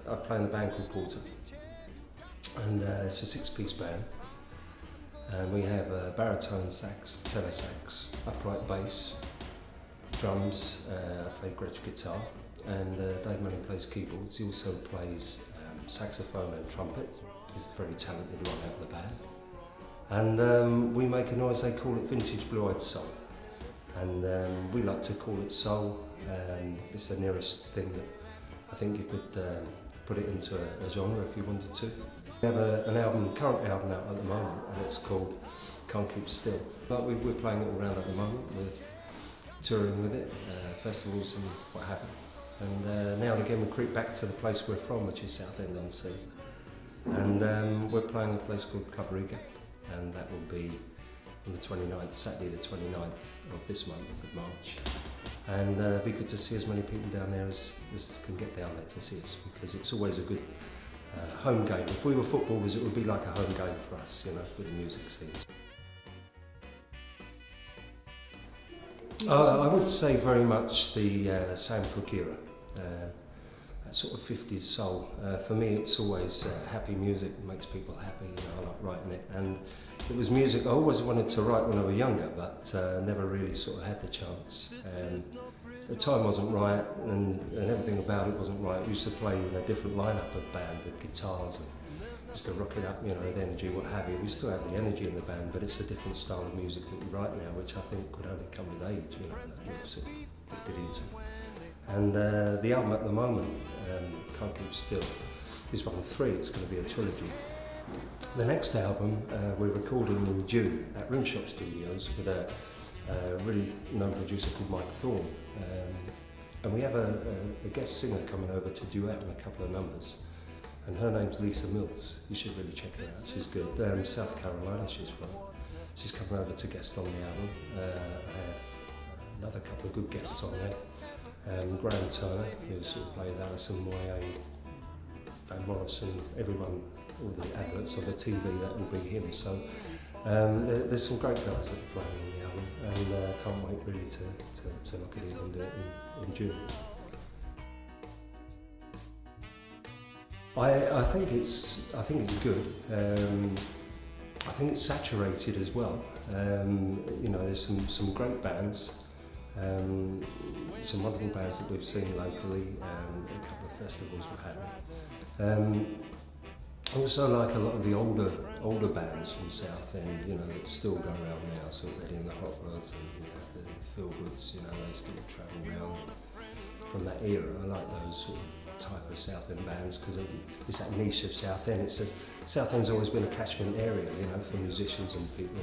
I play in a band called PORTER, and it's a 6-piece band. And we have baritone sax, tenor sax, upright bass, drums. I play Gretsch guitar, and Dave Manning plays keyboards. He also plays saxophone and trumpet. He's a very talented one out of the band. And we make a noise, they call it vintage blue-eyed soul. And we like to call it soul. It's the nearest thing that I think you could put it into a genre if you wanted to. We have an current album out at the moment, and it's called Can't Keep Still. But we're playing it all around at the moment. We're touring with it, festivals and what have you. And now and again we creep back to the place we're from, which is Southend-on-Sea. And we're playing a place called Club Riga, and that will be on the 29th, Saturday the 29th of this month of March. And it'd be good to see as many people down there as can get down there to see us, because it's always a good home game. If we were footballers, it would be like a home game for us, you know, with the music scene. I would say very much the Sam Cooke era, that sort of 50s soul. For me, it's always happy music, it makes people happy, you know, I like writing it. And it was music I always wanted to write when I was younger, but never really sort of had the chance. The time wasn't right, and everything about it wasn't right. We used to play in a different lineup of band with guitars and used to rock it up, you know, with energy, what have you. We still have the energy in the band, but it's a different style of music that we write now, which I think could only come with age, you know, that we've sort of drifted into. And the album at the moment, Can't Keep Still, is one of 3. It's going to be a trilogy. The next album we're recording in June at Rimshot Studios with a really known producer called Mike Thorne. And we have a guest singer coming over to duet on a couple of numbers. And her name's Lisa Mills. You should really check her out, she's good. South Carolina she's from. She's coming over to guest on the album. I have another couple of good guests on there. Graham Turner, who sort of played Alison Moyet, Van Morrison, everyone, all the adverts on the TV, that will be him. So there's some great guys that are playing on the album, and can't wait really to look at it and do it in June. I think it's good. I think it's saturated as well. You know, there's some great bands. Some wonderful bands that we've seen locally, a couple of festivals we've had. Also like a lot of the older bands from Southend, you know, that still go around now, sort of Eddie and the Hot Rods and, you know, the Feel Goods, you know, they still travel around from that era. I like those sort of type of Southend bands because it's that niche of Southend. Southend's always been a catchment area, you know, for musicians and people.